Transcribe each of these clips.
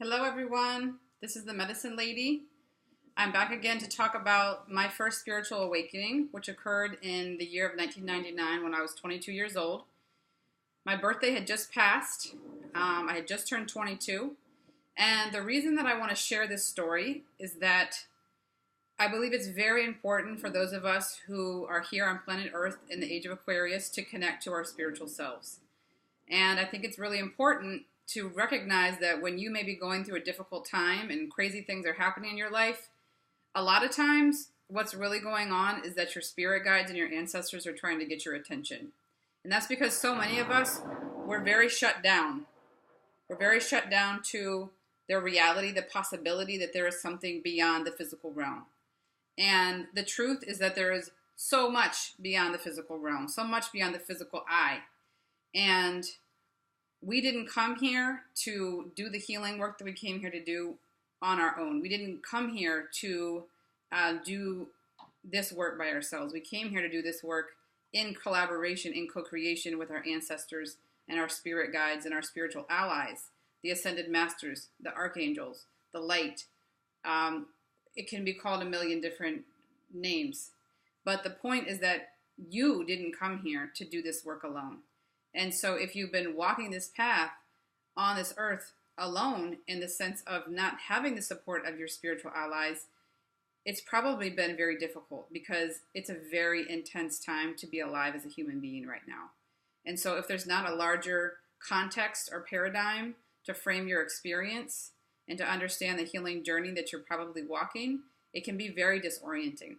Hello, everyone. This is the Medicine Lady. I'm back again to talk about my first spiritual awakening, which occurred in the year of 1999 when I was 22 years old. My birthday had just passed. I had just turned 22. And the reason that I want to share this story is that I believe it's very important for those of us who are here on planet Earth in the age of Aquarius to connect to our spiritual selves. And I think it's really important to recognize that when you may be going through a difficult time and crazy things are happening in your life, a lot of times what's really going on is that your spirit guides and your ancestors are trying to get your attention. And that's because so many of us, we're very shut down. We're very shut down to their reality, the possibility that there is something beyond the physical realm. And the truth is that there is so much beyond the physical realm, so much beyond the physical eye. And we didn't come here to do the healing work that we came here to do on our own. We didn't come here to do this work by ourselves. We came here to do this work in collaboration, in co-creation with our ancestors and our spirit guides and our spiritual allies, the ascended masters, the archangels, the light. It can be called a million different names. But the point is that you didn't come here to do this work alone. And so if you've been walking this path on this earth alone in the sense of not having the support of your spiritual allies, it's probably been very difficult because it's a very intense time to be alive as a human being right now. And so if there's not a larger context or paradigm to frame your experience and to understand the healing journey that you're probably walking, it can be very disorienting.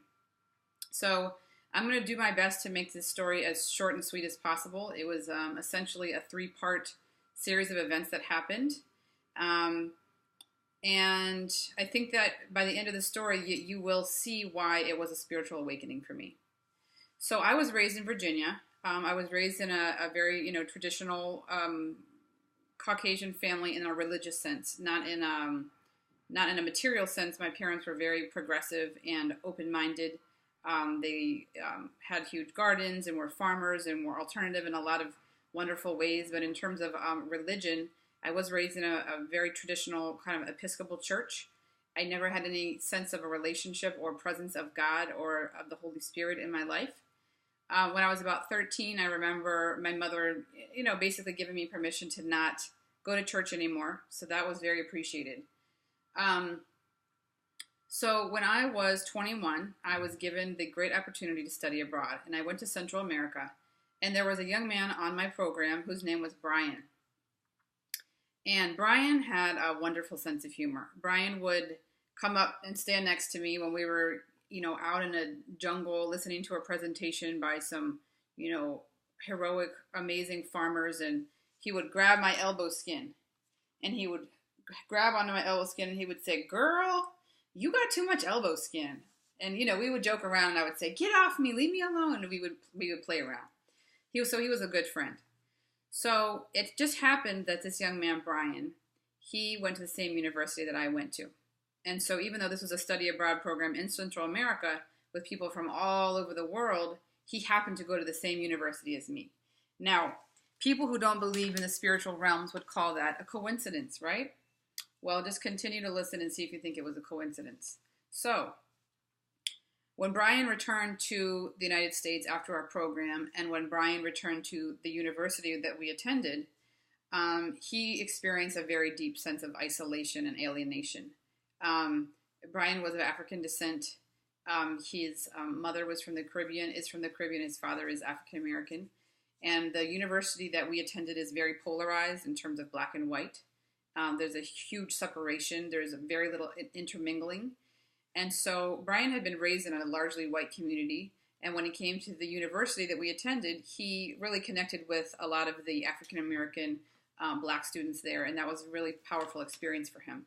So I'm going to do my best to make this story as short and sweet as possible. It was essentially a 3-part series of events that happened. And I think that by the end of the story, you will see why it was a spiritual awakening for me. So I was raised in Virginia. I was raised in a very, traditional Caucasian family in a religious sense, not in a material sense. My parents were very progressive and open-minded. They had huge gardens and were farmers and were alternative in a lot of wonderful ways. But in terms of religion, I was raised in a very traditional kind of Episcopal church. I never had any sense of a relationship or presence of God or of the Holy Spirit in my life. When I was about 13, I remember my mother, basically giving me permission to not go to church anymore. So that was very appreciated. So when I was 21, I was given the great opportunity to study abroad, and I went to Central America, and there was a young man on my program whose name was Brian. And Brian had a wonderful sense of humor. Brian would come up and stand next to me when we were, out in a jungle listening to a presentation by some, heroic, amazing farmers, and he would grab my elbow skin, and he would grab onto my elbow skin, and he would say, "Girl, you got too much elbow skin." And, we would joke around and I would say, "Get off me, leave me alone." And we would play around. He was a good friend. So it just happened that this young man, Brian, he went to the same university that I went to. And so even though this was a study abroad program in Central America with people from all over the world, he happened to go to the same university as me. Now, people who don't believe in the spiritual realms would call that a coincidence, right? Well, just continue to listen and see if you think it was a coincidence. So, when Brian returned to the United States after our program, and when Brian returned to the university that we attended, he experienced a very deep sense of isolation and alienation. Brian was of African descent. His mother was from the Caribbean, his father is African American. And the university that we attended is very polarized in terms of black and white. There's a huge separation. There's very little intermingling. And so Brian had been raised in a largely white community. And when he came to the university that we attended, he really connected with a lot of the African-American black students there. And that was a really powerful experience for him.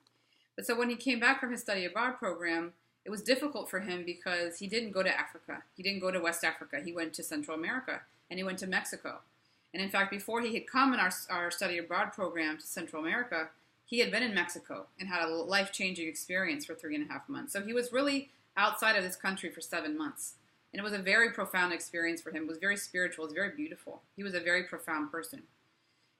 But so when he came back from his study abroad program, it was difficult for him because he didn't go to Africa. He didn't go to West Africa. He went to Central America and he went to Mexico. And in fact, before he had come in our study abroad program to Central America, he had been in Mexico and had a life-changing experience for 3.5 months. So he was really outside of this country for 7 months. And it was a very profound experience for him. It was very spiritual. It was very beautiful. He was a very profound person.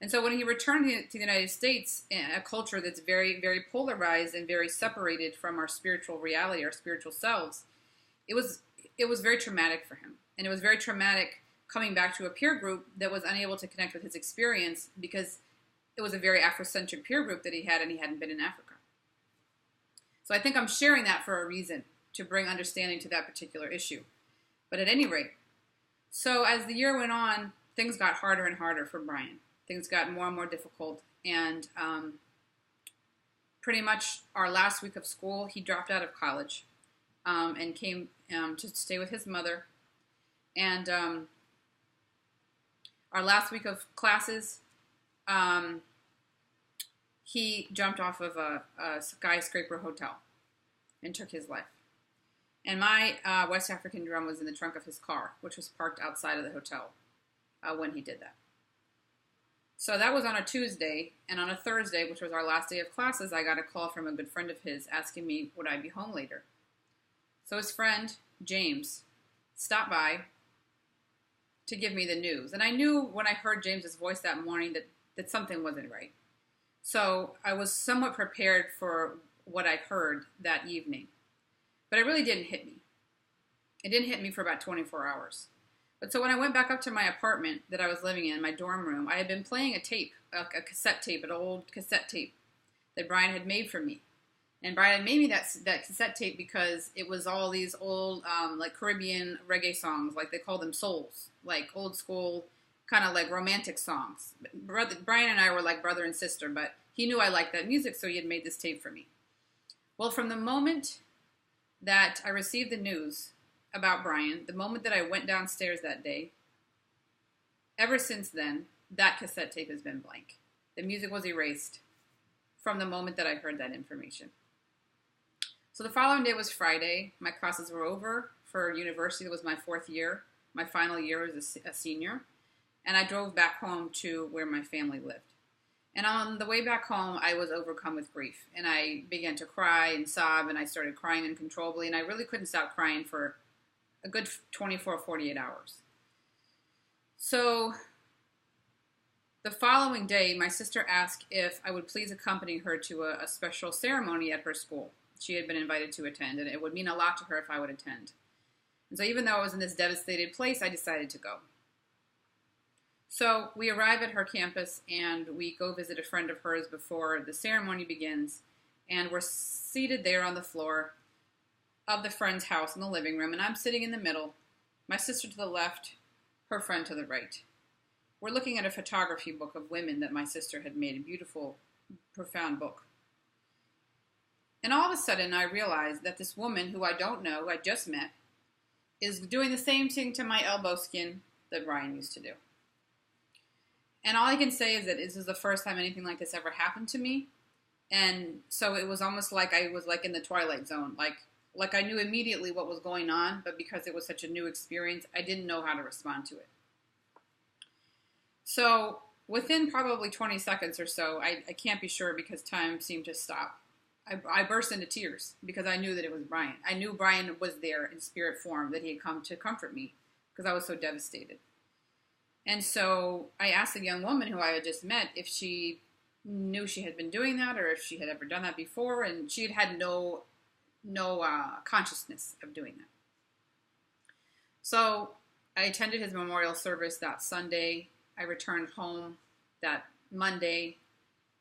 And so when he returned to the United States, a culture that's very, very polarized and very separated from our spiritual reality, our spiritual selves, it was very traumatic for him. And it was very traumatic coming back to a peer group that was unable to connect with his experience because it was a very Afrocentric peer group that he had, and he hadn't been in Africa. So I think I'm sharing that for a reason, to bring understanding to that particular issue. But at any rate, so as the year went on, things got harder and harder for Brian. Things got more and more difficult, and pretty much our last week of school, he dropped out of college and came to stay with his mother. And our last week of classes, he jumped off of a skyscraper hotel and took his life. And my West African drum was in the trunk of his car, which was parked outside of the hotel when he did that. So that was on a Tuesday, and on a Thursday, which was our last day of classes, I got a call from a good friend of his asking me would I be home later. So his friend, James, stopped by to give me the news. And I knew when I heard James's voice that morning that something wasn't right. So I was somewhat prepared for what I heard that evening. But it really didn't hit me. It didn't hit me for about 24 hours. But so when I went back up to my apartment that I was living in, my dorm room, I had been playing a tape, a cassette tape, an old cassette tape that Brian had made for me. And Brian had made me that cassette tape because it was all these old, like Caribbean reggae songs, like they call them souls, like old school, kind of like romantic songs. Brian and I were like brother and sister, but he knew I liked that music, so he had made this tape for me. Well, from the moment that I received the news about Brian, the moment that I went downstairs that day, ever since then, that cassette tape has been blank. The music was erased from the moment that I heard that information. So the following day was Friday. My classes were over for university. It was my fourth year. My final year as a senior. And I drove back home to where my family lived. And on the way back home, I was overcome with grief. And I began to cry and sob, and I started crying uncontrollably. And I really couldn't stop crying for a good 24, 48 hours. So the following day, my sister asked if I would please accompany her to a special ceremony at her school. She had been invited to attend, and it would mean a lot to her if I would attend. And so even though I was in this devastated place, I decided to go. So we arrive at her campus, and we go visit a friend of hers before the ceremony begins, and we're seated there on the floor of the friend's house in the living room, and I'm sitting in the middle, my sister to the left, her friend to the right. We're looking at a photography book of women that my sister had made, a beautiful, profound book. And all of a sudden, I realized that this woman, who I don't know, who I just met, is doing the same thing to my elbow skin that Brian used to do. And all I can say is that this is the first time anything like this ever happened to me. And so it was almost like I was like in the Twilight Zone. Like I knew immediately what was going on, but because it was such a new experience, I didn't know how to respond to it. So within probably 20 seconds or so, I can't be sure because time seemed to stop. I burst into tears because I knew that it was Brian. I knew Brian was there in spirit form, that he had come to comfort me because I was so devastated. And so I asked the young woman who I had just met if she knew she had been doing that or if she had ever done that before, and she had no consciousness of doing that. So I attended his memorial service that Sunday. I returned home that Monday.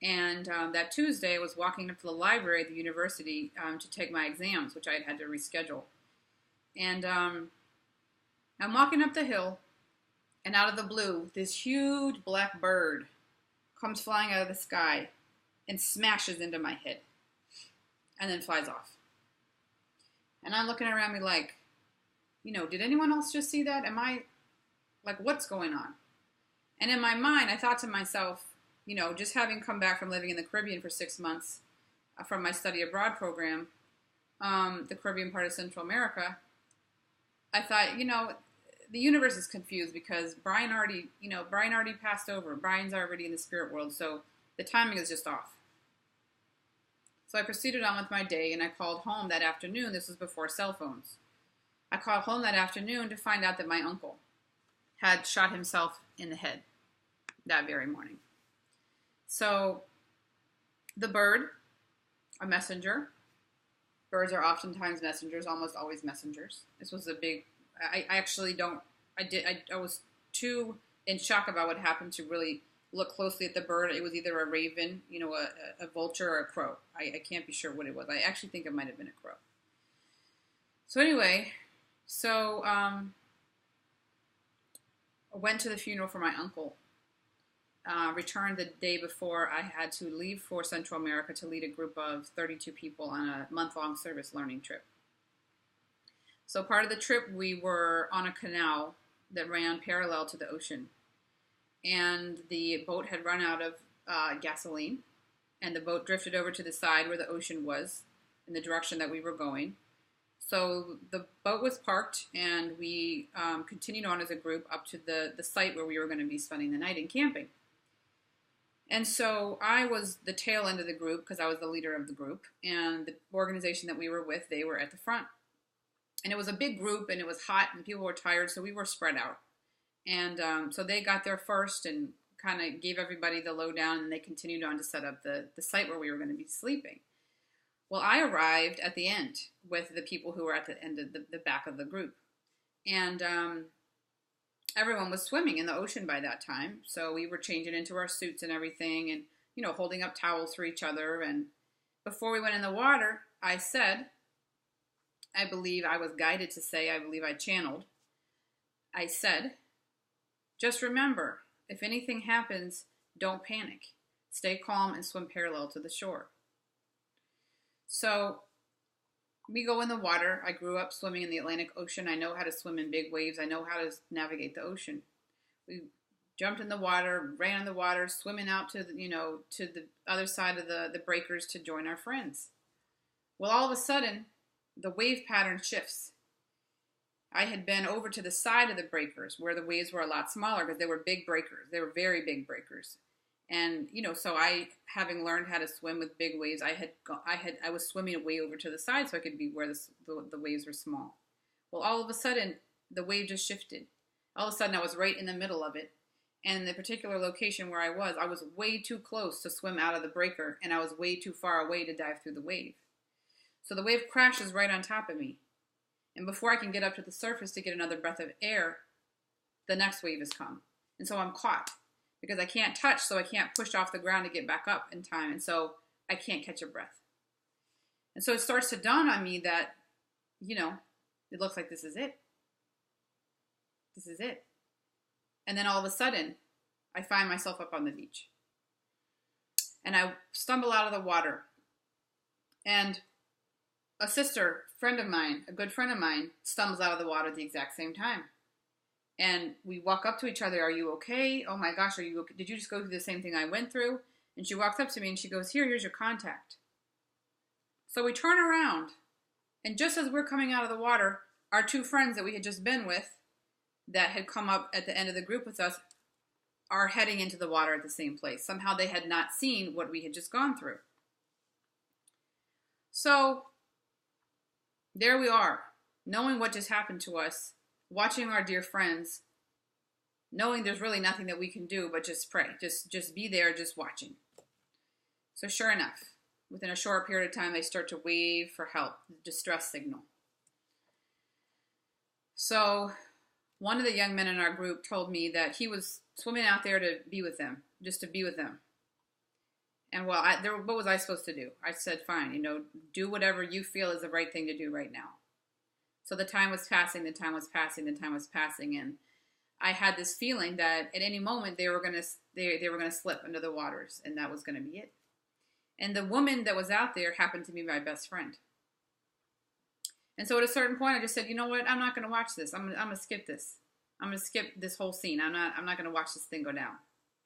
And that Tuesday, I was walking up to the library at the university to take my exams, which I had to reschedule. And I'm walking up the hill, and out of the blue, this huge black bird comes flying out of the sky and smashes into my head and then flies off. And I'm looking around me like, did anyone else just see that? Am I, like, what's going on? And in my mind, I thought to myself, just having come back from living in the Caribbean for 6 months from my study abroad program, the Caribbean part of Central America, I thought, the universe is confused because Brian already passed over. Brian's already in the spirit world, so the timing is just off. So I proceeded on with my day, and I called home that afternoon. This was before cell phones. I called home that afternoon to find out that my uncle had shot himself in the head that very morning. So the bird, a messenger. Birds are oftentimes messengers, almost always messengers. This was a big. I actually don't. I was too in shock about what happened to really look closely at the bird. It was either a raven, a vulture, or a crow. I can't be sure what it was. I actually think it might have been a crow. So anyway, I went to the funeral for my uncle. Returned the day before I had to leave for Central America to lead a group of 32 people on a month-long service learning trip. So part of the trip, we were on a canal that ran parallel to the ocean. And the boat had run out of gasoline, and the boat drifted over to the side where the ocean was, in the direction that we were going. So the boat was parked, and we continued on as a group up to the site where we were going to be spending the night and camping. And so I was the tail end of the group because I was the leader of the group, and the organization that we were with, they were at the front. And it was a big group, and it was hot, and people were tired, so we were spread out. And so they got there first and kind of gave everybody the lowdown, and they continued on to set up the site where we were going to be sleeping. Well, I arrived at the end with the people who were at the end of the back of the group. And everyone was swimming in the ocean by that time. So we were changing into our suits and everything and, holding up towels for each other. And before we went in the water, I said, I believe I was guided to say, I believe I channeled. I said, just remember, if anything happens, don't panic. Stay calm and swim parallel to the shore. So we go in the water. I grew up swimming in the Atlantic Ocean. I know how to swim in big waves. I know how to navigate the ocean. We jumped in the water, ran in the water, swimming out to the other side of the breakers to join our friends. Well, all of a sudden, the wave pattern shifts. I had been over to the side of the breakers where the waves were a lot smaller because they were big breakers. They were very big breakers. And, so I, having learned how to swim with big waves, I was swimming way over to the side so I could be where the waves were small. Well, all of a sudden, the wave just shifted. All of a sudden, I was right in the middle of it. And in the particular location where I was way too close to swim out of the breaker, and I was way too far away to dive through the wave. So the wave crashes right on top of me. And before I can get up to the surface to get another breath of air, the next wave has come. And so I'm caught. Because I can't touch, so I can't push off the ground to get back up in time. And so I can't catch a breath. And so it starts to dawn on me that, it looks like this is it. This is it. And then all of a sudden, I find myself up on the beach. And I stumble out of the water. And a good friend of mine, stumbles out of the water at the exact same time. And we walk up to each other. Are you okay? Oh my gosh, are you okay? Did you just go through the same thing I went through? And she walks up to me and she goes, here's your contact. So we turn around. And just as we're coming out of the water, our two friends that we had just been with, that had come up at the end of the group with us, are heading into the water at the same place. Somehow they had not seen what we had just gone through. So there we are, knowing what just happened to us, watching our dear friends, knowing there's really nothing that we can do but just pray. Just be there, just watching. So sure enough, within a short period of time, they start to wave for help, distress signal. So one of the young men in our group told me that he was swimming out there to be with them, just to be with them. And what was I supposed to do? I said, fine, do whatever you feel is the right thing to do right now. So the time was passing, and I had this feeling that at any moment they were going to slip under the waters, and that was going to be it. And the woman that was out there happened to be my best friend. And so at a certain point, I just said, you know what? I'm not going to watch this. I'm going to skip this. I'm going to skip this whole scene. I'm not going to watch this thing go down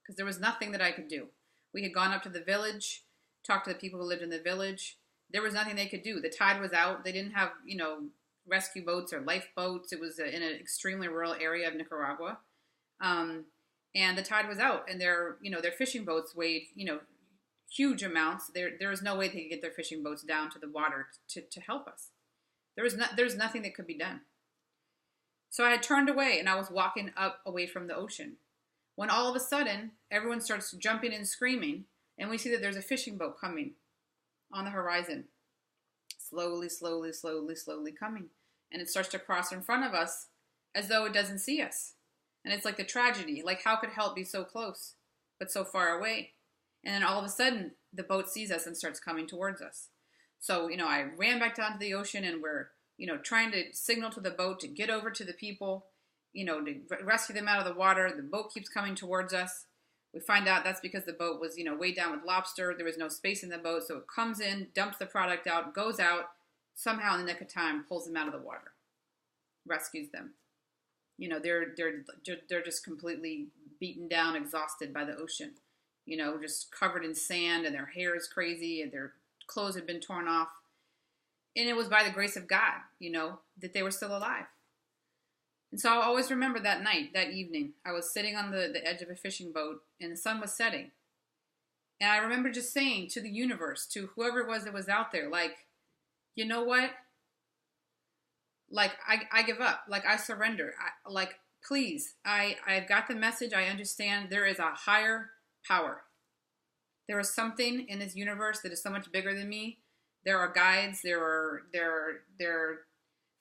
because there was nothing that I could do. We had gone up to the village, talked to the people who lived in the village. There was nothing they could do. The tide was out. They didn't have, rescue boats or lifeboats. It was in an extremely rural area of Nicaragua. And the tide was out, and their fishing boats weighed, huge amounts. There was no way they could get their fishing boats down to the water to help us. There was nothing that could be done. So I had turned away, and I was walking up away from the ocean. when all of a sudden everyone starts jumping and screaming, and we see that there's a fishing boat coming on the horizon, slowly, slowly, slowly, slowly coming. And it starts to cross in front of us as though it doesn't see us. And it's like the tragedy, like how could help be so close, but so far away? And then all of a sudden, the boat sees us and starts coming towards us. So, I ran back down to the ocean, and we're, trying to signal to the boat to get over to the people, to rescue them out of the water. The boat keeps coming towards us. We find out that's because the boat was, weighed down with lobster. There was no space in the boat. So it comes in, dumps the product out, goes out, somehow in the nick of time, pulls them out of the water, rescues them. They're just completely beaten down, exhausted by the ocean, just covered in sand, and their hair is crazy, and their clothes had been torn off. And it was by the grace of God, that they were still alive. And so I'll always remember that night, that evening. I was sitting on the edge of a fishing boat, and the sun was setting. And I remember just saying to the universe, to whoever it was that was out there, like, you know what? Like, I give up. Like, I surrender. Please, I've got the message. I understand there is a higher power. There is something in this universe that is so much bigger than me. There are guides. There are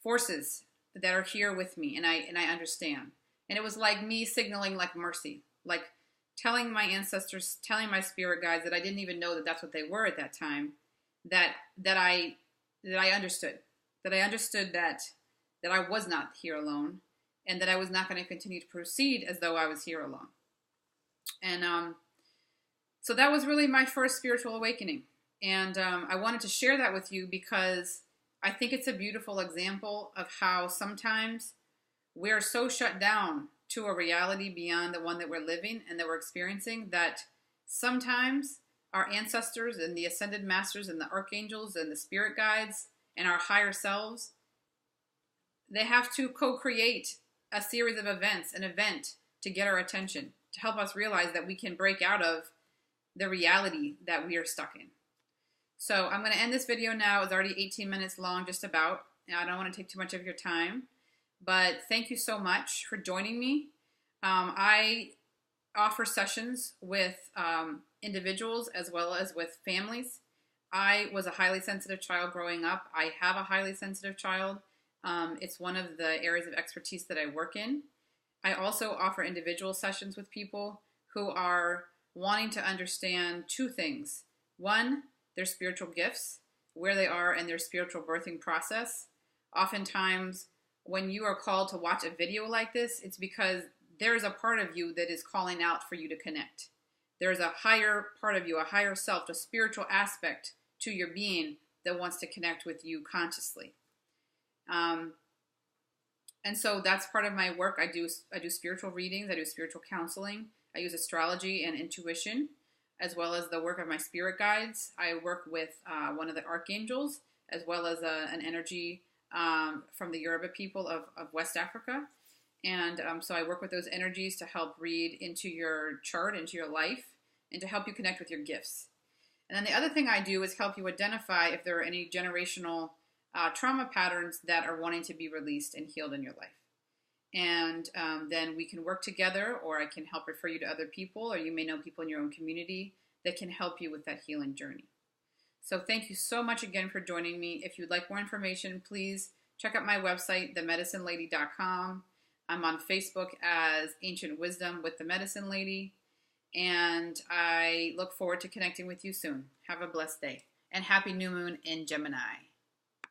forces that are here with me, and I understand. And it was like me signaling like mercy, like telling my ancestors, telling my spirit guides that I didn't even know that that's what they were at that time, that I understood, that I was not here alone, and that I was not going to continue to proceed as though I was here alone. And so that was really my first spiritual awakening. And I wanted to share that with you because I think it's a beautiful example of how sometimes we're so shut down to a reality beyond the one that we're living and that we're experiencing that sometimes our ancestors and the ascended masters and the archangels and the spirit guides and our higher selves, they have to co-create a series of events, an event to get our attention, to help us realize that we can break out of the reality that we are stuck in. So I'm going to end this video now. It's already 18 minutes long, just about. I don't want to take too much of your time, but thank you so much for joining me. I offer sessions with individuals as well as with families. I was a highly sensitive child growing up. I have a highly sensitive child. It's one of the areas of expertise that I work in. I also offer individual sessions with people who are wanting to understand two things. One, their spiritual gifts, where they are in their spiritual birthing process. Oftentimes, when you are called to watch a video like this, it's because there is a part of you that is calling out for you to connect. There is a higher part of you, a higher self, a spiritual aspect to your being that wants to connect with you consciously. And so that's part of my work. I do spiritual readings. I do spiritual counseling. I use astrology and intuition, as well as the work of my spirit guides. I work with one of the archangels, as well as an energy from the Yoruba people of West Africa. And so I work with those energies to help read into your chart, into your life, and to help you connect with your gifts. And then the other thing I do is help you identify if there are any generational trauma patterns that are wanting to be released and healed in your life. And then we can work together, or I can help refer you to other people, or you may know people in your own community that can help you with that healing journey. So thank you so much again for joining me. If you'd like more information, please check out my website, themedicinelady.com. I'm on Facebook as Ancient Wisdom with the Medicine Lady, and I look forward to connecting with you soon. Have a blessed day, and happy new moon in Gemini.